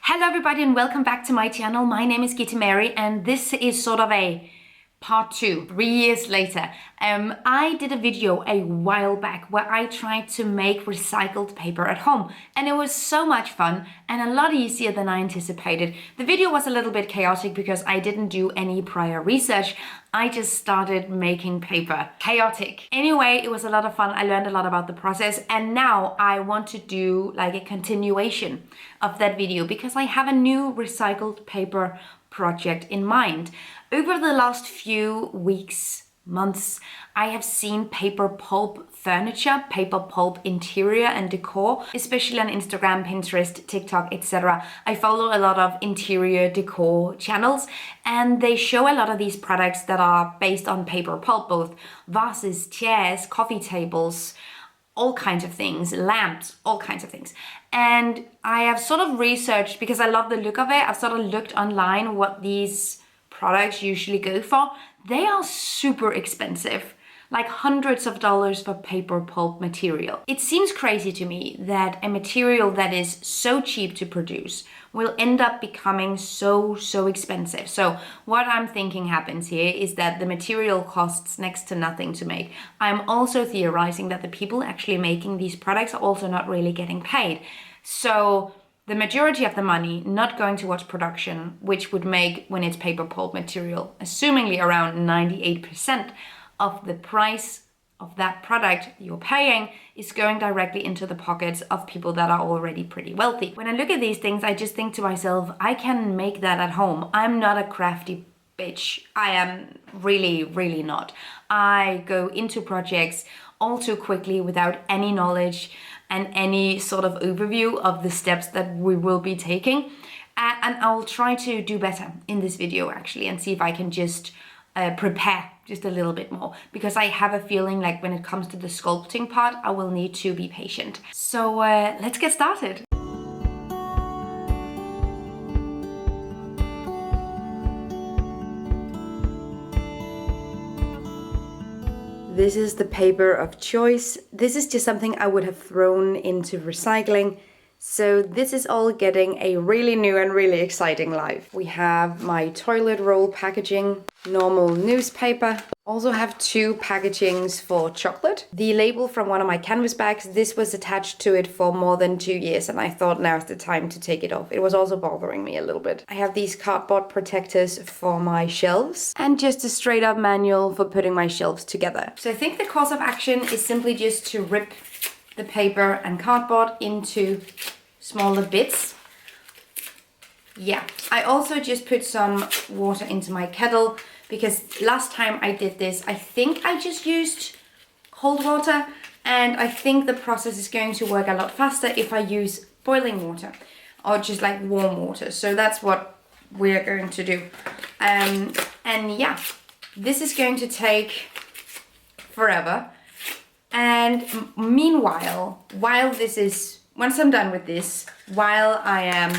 Hello everybody and welcome back to my channel. My name is Gitte Mary and this is sort of a part 2, 3 years later. I did a video a while back where I tried to make recycled paper at home, and it was so much fun and a lot easier than I anticipated. The video was a little bit chaotic because I didn't do any prior research. I just started making paper. Chaotic. Anyway, it was a lot of fun. I learned a lot about the process, and now I want to do like a continuation of that video because I have a new recycled paper project in mind. Over the last few weeks, months, I have seen paper pulp furniture, paper pulp interior and decor, especially on Instagram, Pinterest, TikTok, etc. I follow a lot of interior decor channels and they show a lot of these products that are based on paper pulp, both vases, chairs, coffee tables, all kinds of things, lamps, all kinds of things. And I have sort of researched, because I love the look of it, I've sort of looked online what these products usually go for. They are super expensive, like hundreds of dollars for paper pulp material. It seems crazy to me that a material that is so cheap to produce will end up becoming so expensive. So what I'm thinking happens here is that the material costs next to nothing to make. I'm also theorizing that the people actually making these products are also not really getting paid. So the majority of the money not going towards production, which would make, when it's paper pulp material, assumingly around 98% of the price of that product you're paying is going directly into the pockets of people that are already pretty wealthy. When I look at these things, I just think to myself, I can make that at home. I'm not a crafty bitch. I am really not. I go into projects all too quickly without any knowledge and any sort of overview of the steps that we will be taking. And I'll try to do better in this video actually and see if I can just prepare just a little bit more, because I have a feeling like when it comes to the sculpting part, I will need to be patient. So let's get started. This is the paper of choice. This is just something I would have thrown into recycling. So this is all getting a really new and really exciting life. We have my toilet roll packaging, normal newspaper. Also have 2 packagings for chocolate. The label from one of my canvas bags, this was attached to it for more than 2 years and I thought now's the time to take it off. It was also bothering me a little bit. I have these cardboard protectors for my shelves and just a straight up manual for putting my shelves together. So I think the course of action is simply just to rip the paper and cardboard into smaller bits. Yeah, I also just put some water into my kettle because last time I did this, I think I just used cold water, and I think the process is going to work a lot faster if I use boiling water or just like warm water. So that's what we're going to do. And yeah, this is going to take forever. And meanwhile, once I'm done with this, while I am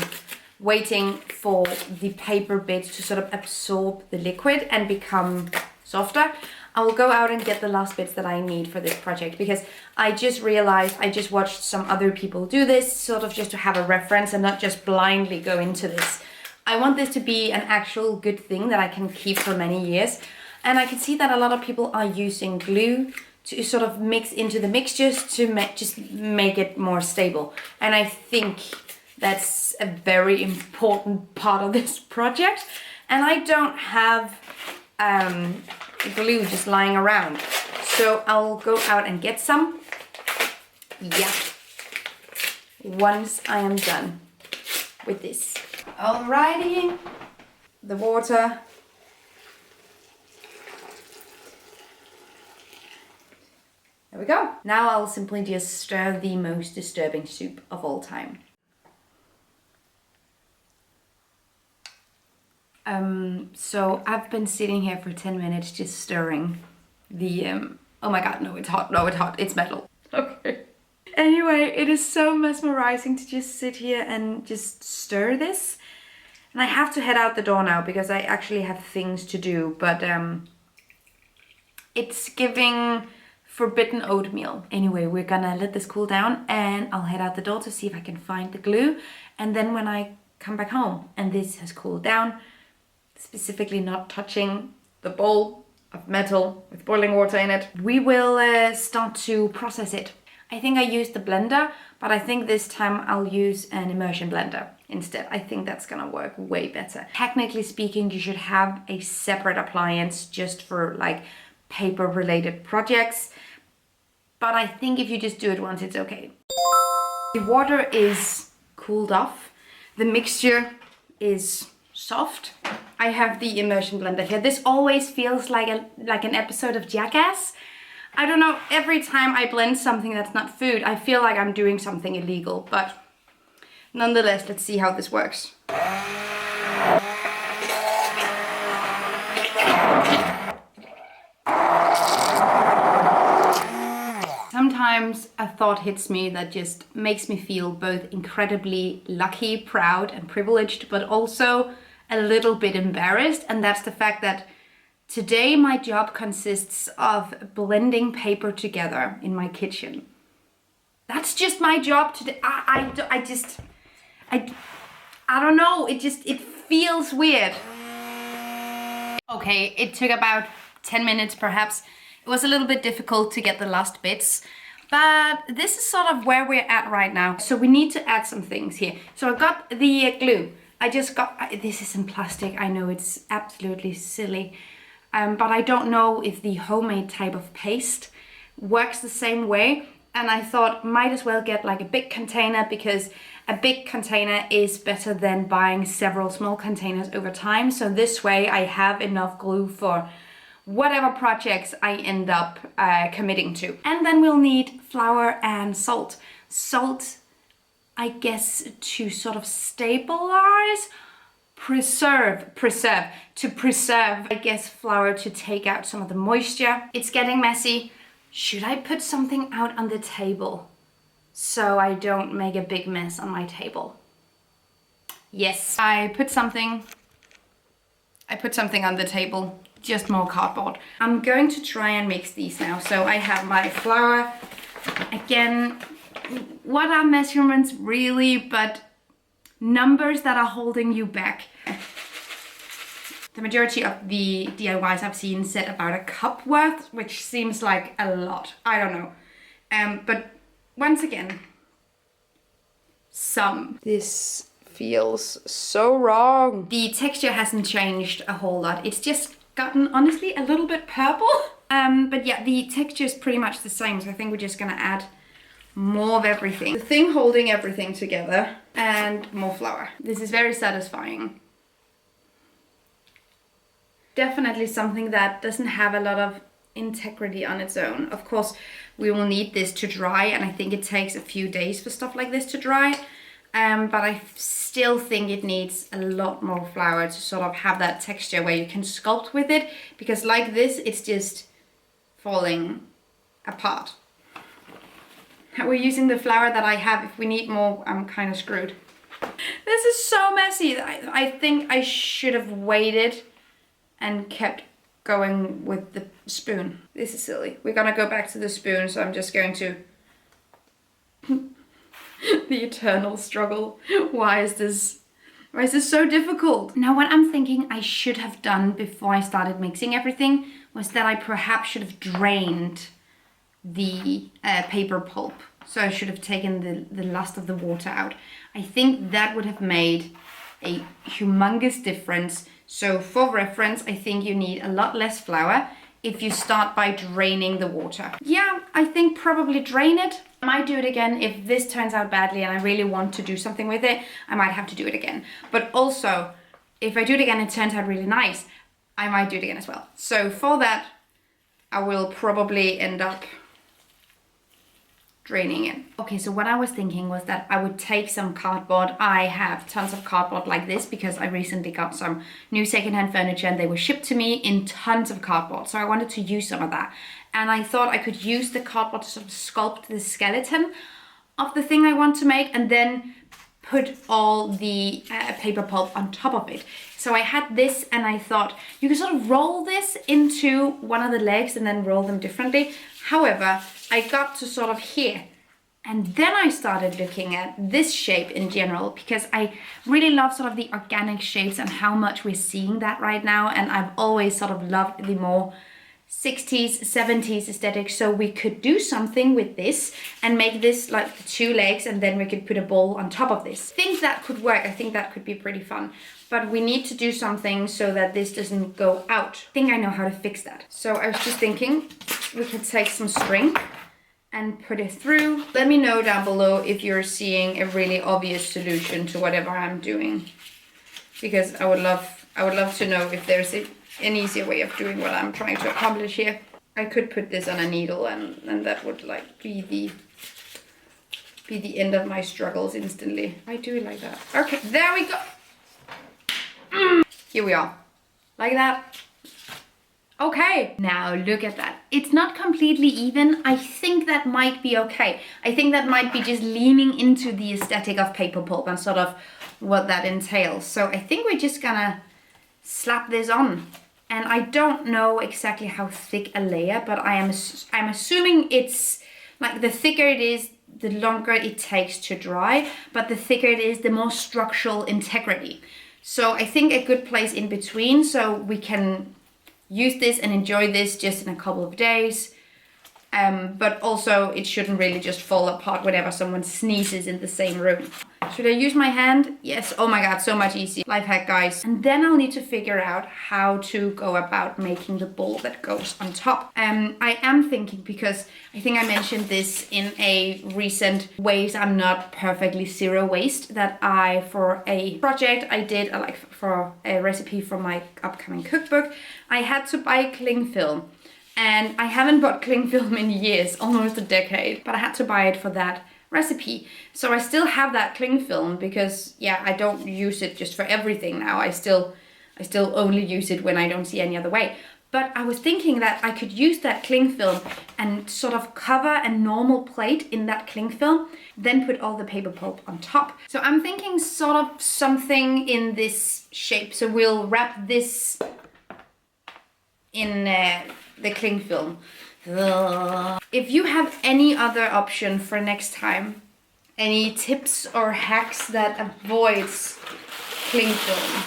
waiting for the paper bits to sort of absorb the liquid and become softer, I will go out and get the last bits that I need for this project, because I just realized I just watched some other people do this, sort of just to have a reference and not just blindly go into this. I want this to be an actual good thing that I can keep for many years. And I can see that a lot of people are using glue to sort of mix into the mixtures to just make it more stable. And I think that's a very important part of this project. And I don't have glue just lying around. So I'll go out and get some. Yeah. Once I am done with this. Alrighty. The water. There we go. Now I'll simply just stir the most disturbing soup of all time. So I've been sitting here for 10 minutes just stirring the, oh my god, no, it's hot, it's metal. Okay. Anyway, it is so mesmerizing to just sit here and just stir this. And I have to head out the door now because I actually have things to do, but it's giving forbidden oatmeal. Anyway, we're gonna let this cool down and I'll head out the door to see if I can find the glue. And then when I come back home. And this has cooled down, specifically not touching the bowl of metal with boiling water in it. We will start to process it. I think I used the blender, but I think this time I'll use an immersion blender instead. I think that's gonna work way better. Technically speaking, you should have a separate appliance just for like paper related projects. But I think if you just do it once, it's okay. The water is cooled off. The mixture is soft. I have the immersion blender here. This always feels like an episode of Jackass. I don't know, every time I blend something that's not food, I feel like I'm doing something illegal, but nonetheless, let's see how this works. Sometimes a thought hits me that just makes me feel both incredibly lucky, proud, and privileged, but also a little bit embarrassed, and that's the fact that today my job consists of blending paper together in my kitchen. That's just my job today. I don't know, it feels weird. Okay, it took about 10 minutes perhaps. It was a little bit difficult to get the last bits, but this is sort of where we're at right now. So we need to add some things here. So I got the glue. This is in plastic. I know it's absolutely silly. But I don't know if the homemade type of paste works the same way. And I thought might as well get like a big container, because a big container is better than buying several small containers over time. So this way I have enough glue for whatever projects I end up committing to. And then we'll need flour and salt. Salt, I guess, to sort of stabilize, preserve, I guess, flour to take out some of the moisture. It's getting messy. Should I put something out on the table so I don't make a big mess on my table? Yes, I put something on the table, just more cardboard. I'm going to try and mix these now. So I have my flour. Again, what are measurements really but numbers that are holding you back? The majority of the DIYs I've seen said about a cup worth, which seems like a lot. I don't know. But once again, This feels so wrong. The texture hasn't changed a whole lot. It's just gotten, honestly, a little bit purple. But yeah, the texture is pretty much the same. So I think we're just gonna add more of everything. The thing holding everything together and more flour. This is very satisfying. Definitely something that doesn't have a lot of integrity on its own. Of course, we will need this to dry, and I think it takes a few days for stuff like this to dry. But I still think it needs a lot more flour to sort of have that texture where you can sculpt with it, because like this, it's just falling apart. We're using the flour that I have. If we need more, I'm kind of screwed. This is so messy. I think I should have waited and kept going with the spoon. This is silly. We're gonna go back to the spoon, so I'm just going to... The eternal struggle. Why is this so difficult? Now, what I'm thinking I should have done before I started mixing everything was that I perhaps should have drained the paper pulp. So I should have taken the last of the water out. I think that would have made a humongous difference. So for reference, I think you need a lot less flour if you start by draining the water. Yeah, I think probably drain it. I might do it again if this turns out badly and I really want to do something with it. I might have to do it again. But also, if I do it again and it turns out really nice, I might do it again as well. So for that, I will probably end up draining it. Okay, so what I was thinking was that I would take some cardboard. I have tons of cardboard like this because I recently got some new secondhand furniture and they were shipped to me in tons of cardboard. So I wanted to use some of that. And I thought I could use the cardboard to sort of sculpt the skeleton of the thing I want to make and then put all the paper pulp on top of it. So I had this and I thought you could sort of roll this into one of the legs and then roll them differently. However, I got to sort of here And then I started looking at this shape in general, because I really love sort of the organic shapes and how much we're seeing that right now. And I've always sort of loved the more 60s, 70s aesthetic. So we could do something with this and make this like the two legs, and then we could put a ball on top of this. I think that could work. I think that could be pretty fun. But we need to do something so that this doesn't go out. I think I know how to fix that. So I was just thinking we could take some string and put it through. Let me know down below if you're seeing a really obvious solution to whatever I'm doing, because I would love to know if there's an easier way of doing what I'm trying to accomplish here. I could put this on a needle and that would like be the end of my struggles instantly. I do it like that. Okay, there we go. Here we are, like that. Okay, now look at that. It's not completely even. I think that might be okay. I think that might be just leaning into the aesthetic of paper pulp and sort of what that entails. So I think we're just gonna slap this on. And I don't know exactly how thick a layer, but I'm assuming it's like the thicker it is, the longer it takes to dry, but the thicker it is, the more structural integrity. So I think a good place in between, so we can use this and enjoy this just in a couple of days. But also it shouldn't really just fall apart whenever someone sneezes in the same room. Should I use my hand? Yes. Oh my god, so much easier. Life hack, guys. And then I'll need to figure out how to go about making the ball that goes on top. I am thinking, because I think I mentioned this in a recent ways I'm not perfectly zero waste, that I, for a project I did, like for a recipe for my upcoming cookbook, I had to buy cling film. And I haven't bought cling film in years, almost a decade, but I had to buy it for that recipe. So I still have that cling film because, yeah, I don't use it just for everything now. I still only use it when I don't see any other way. But I was thinking that I could use that cling film and sort of cover a normal plate in that cling film, then put all the paper pulp on top. So I'm thinking sort of something in this shape. So we'll wrap this in the cling film. If you have any other option for next time, any tips or hacks that avoids cling film,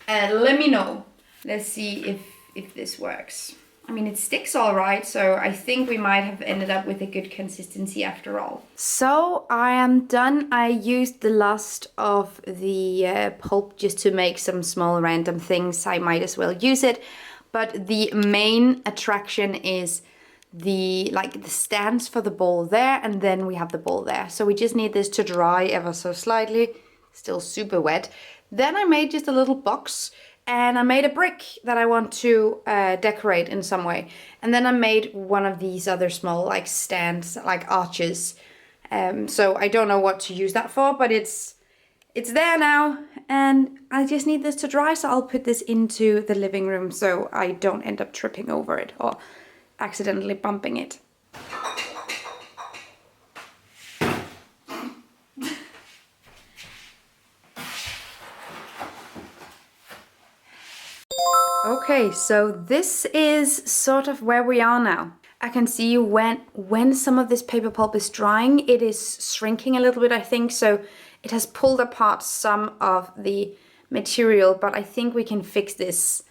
let me know. Let's see if this works. I mean, it sticks all right, so I think we might have ended up with a good consistency after all. So I am done. I used the last of the pulp just to make some small random things. I might as well use it. But the main attraction is the stands for the ball there, and then we have the ball there. So we just need this to dry ever so slightly, still super wet. Then I made just a little box, and I made a brick that I want to decorate in some way. And then I made one of these other small like stands, like arches. So I don't know what to use that for, but it's there now, and I just need this to dry, so I'll put this into the living room so I don't end up tripping over it or accidentally bumping it. Okay, so this is sort of where we are now. I can see when some of this paper pulp is drying, it is shrinking a little bit, I think, so it has pulled apart some of the material, but I think we can fix this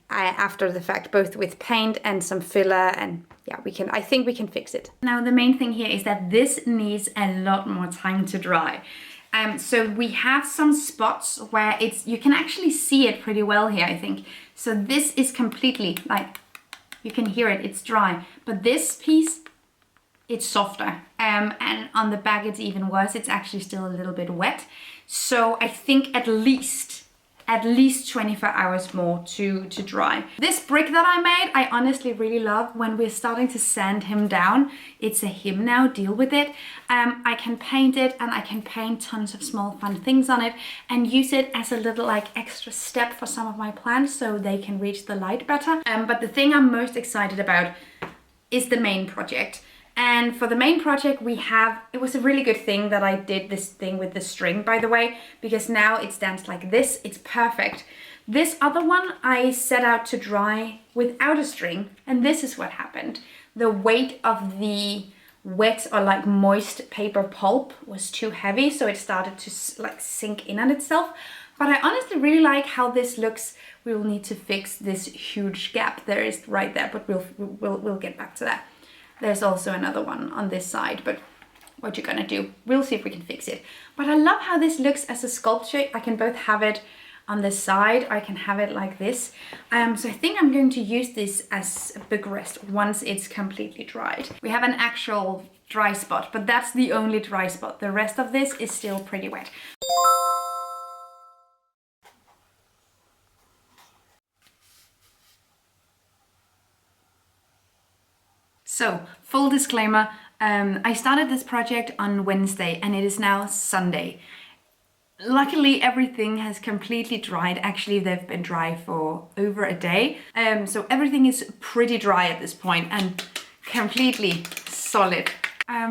after the fact, both with paint and some filler, and yeah, I think we can fix it. Now the main thing here is that this needs a lot more time to dry. So we have some spots where you can actually see it pretty well here, I think. So this is completely, like, you can hear it, it's dry, but this piece, it's softer. And on the back it's even worse, it's actually still a little bit wet. So I think at least 24 hours more to dry. This brick that I made, I honestly really love. When we're starting to sand him down, it's a him now, deal with it. I can paint it, and I can paint tons of small fun things on it and use it as a little like extra step for some of my plants so they can reach the light better. But the thing I'm most excited about is the main project. And for the main project it was a really good thing that I did this thing with the string, by the way, because now it stands like this, it's perfect. This other one I set out to dry without a string, and this is what happened. The weight of the wet or like moist paper pulp was too heavy, so it started to like sink in on itself. But I honestly really like how this looks. We will need to fix this huge gap there is right there, but we'll get back to that. There's also another one on this side, but what you're gonna do, we'll see if we can fix it. But I love how this looks as a sculpture. I can both have it on the side, I can have it like this. So I think I'm going to use this as a big rest once it's completely dried. We have an actual dry spot, but that's the only dry spot. The rest of this is still pretty wet. So, full disclaimer, I started this project on Wednesday and it is now Sunday. Luckily, everything has completely dried. Actually, they've been dry for over a day. So everything is pretty dry at this point and completely solid.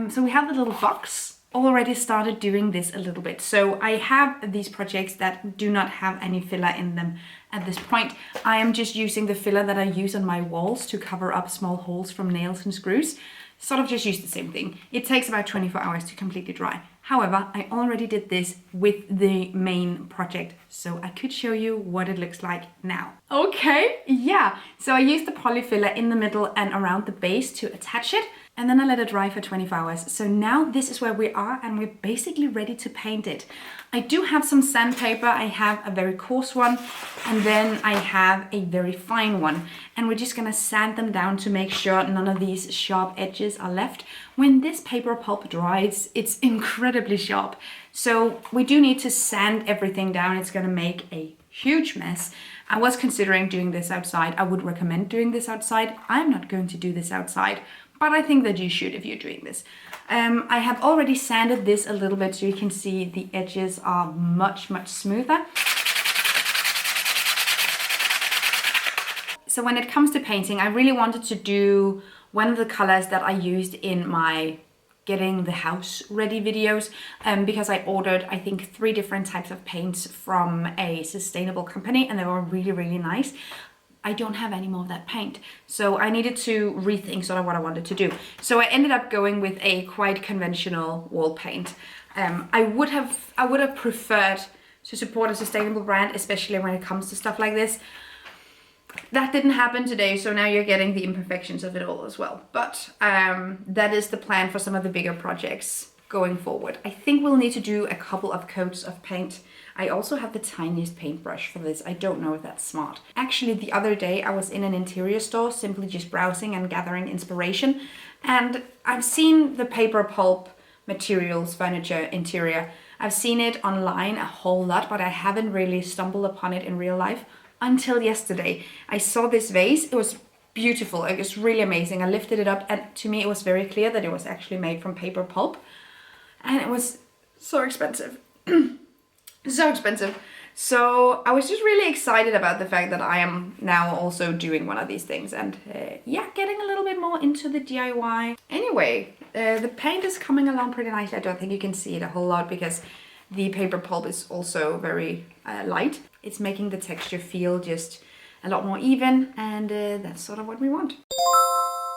So we have the little box. Already started doing this a little bit. So I have these projects that do not have any filler in them at this point. I am just using the filler that I use on my walls to cover up small holes from nails and screws. Sort of just use the same thing. It takes about 24 hours to completely dry. However, I already did this with the main project, so I could show you what it looks like now. Okay, yeah. So I used the poly filler in the middle and around the base to attach it, and then I let it dry for 24 hours. So now this is where we are, and we're basically ready to paint it. I do have some sandpaper. I have a very coarse one, and then I have a very fine one. And we're just gonna sand them down to make sure none of these sharp edges are left. When this paper pulp dries, it's incredibly sharp. So we do need to sand everything down. It's gonna make a huge mess. I was considering doing this outside. I would recommend doing this outside. I'm not going to do this outside, but I think that you should if you're doing this. I have already sanded this a little bit so you can see the edges are much smoother. So when it comes to painting, I really wanted to do one of the colors that I used in my getting the house ready videos, because I ordered, I think, 3 different types of paints from a sustainable company, and they were really nice. I don't have any more of that paint, so I needed to rethink sort of what I wanted to do. So I ended up going with a quite conventional wall paint. I would have preferred to support a sustainable brand, especially when it comes to stuff like this. That didn't happen today, so now you're getting the imperfections of it all as well. But that is the plan for some of the bigger projects going forward. I think we'll need to do a couple of coats of paint. I also have the tiniest paintbrush for this. I don't know if that's smart. Actually, the other day I was in an interior store simply just browsing and gathering inspiration, and I've seen the paper pulp materials, furniture, interior. I've seen it online a whole lot, but I haven't really stumbled upon it in real life until yesterday. I saw this vase. It was beautiful. It was really amazing. I lifted it up, and to me it was very clear that it was actually made from paper pulp, and it was so expensive. So expensive. So I was just really excited about the fact that I am now also doing one of these things, and yeah, getting a little bit more into the DIY. Anyway, the paint is coming along pretty nicely. I don't think you can see it a whole lot because the paper pulp is also very light. It's making the texture feel just a lot more even, and that's sort of what we want.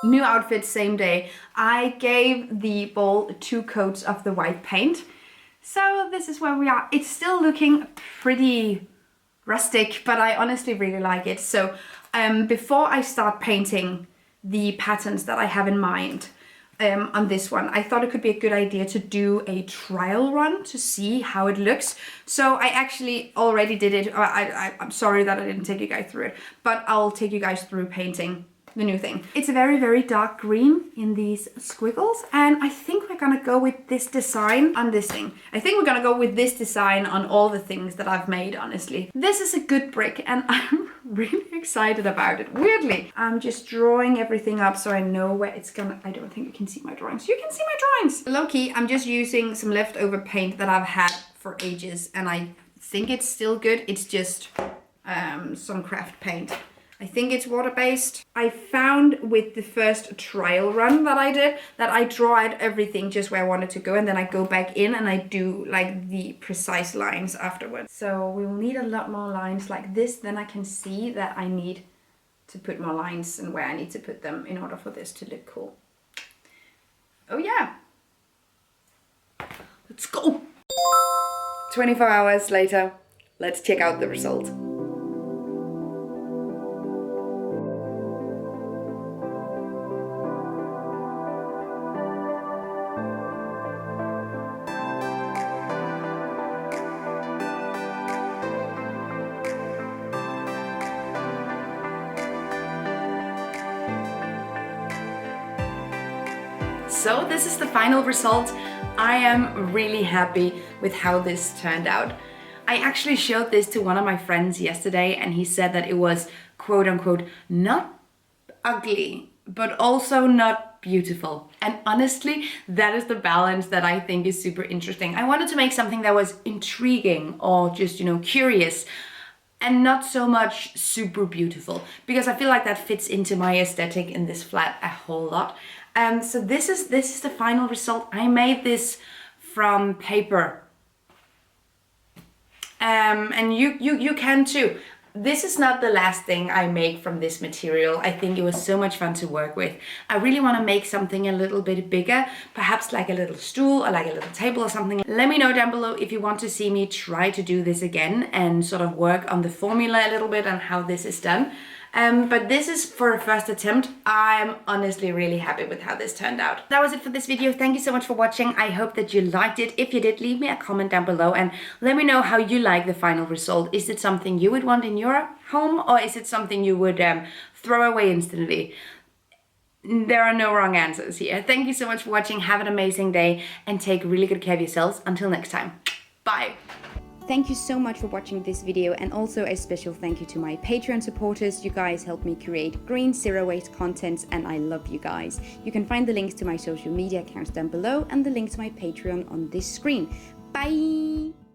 New outfit, same day. I gave the ball 2 coats of the white paint. So this is where we are. It's still looking pretty rustic, but I honestly really like it. So before I start painting the patterns that I have in mind on this one, I thought it could be a good idea to do a trial run to see how it looks. So I actually already did it. I'm sorry that I didn't take you guys through it, but I'll take you guys through painting the new thing. It's a very dark green in these squiggles, and I think we're gonna go with this design on this thing. I think we're gonna go with this design on all the things that I've made, honestly. This is a good brick, and I'm really excited about it. Weirdly, I'm just drawing everything up so I know where it's gonna... I don't think you can see my drawings. You can see my drawings! Low-key, I'm just using some leftover paint that I've had for ages, and I think it's still good. It's just some craft paint. I think it's water-based. I found with the first trial run that I did that I draw out everything just where I want it to go, and then I go back in and I do like the precise lines afterwards. So we will need a lot more lines like this. Then I can see that I need to put more lines and where I need to put them in order for this to look cool. Oh yeah. Let's go. 24 hours later, let's check out the result. So this is the final result. I am really happy with how this turned out. I actually showed this to one of my friends yesterday and he said that it was quote unquote not ugly, but also not beautiful. And honestly, that is the balance that I think is super interesting. I wanted to make something that was intriguing or just, curious, and not so much super beautiful, because I feel like that fits into my aesthetic in this flat a whole lot. So this is the final result. I made this from paper, and you can too. This is not the last thing I make from this material. I think it was so much fun to work with. I really want to make something a little bit bigger, perhaps like a little stool or like a little table or something. Let me know down below if you want to see me try to do this again and sort of work on the formula a little bit and how this is done. But this is for a first attempt. I'm honestly really happy with how this turned out. That was it for this video. Thank you so much for watching. I hope that you liked it. If you did, leave me a comment down below and let me know how you like the final result. Is it something you would want in your home, or is it something you would throw away instantly? There are no wrong answers here. Thank you so much for watching. Have an amazing day and take really good care of yourselves. Until next time. Bye. Thank you so much for watching this video, and also a special thank you to my Patreon supporters. You guys help me create green, zero-waste content, and I love you guys. You can find the links to my social media accounts down below and the link to my Patreon on this screen. Bye!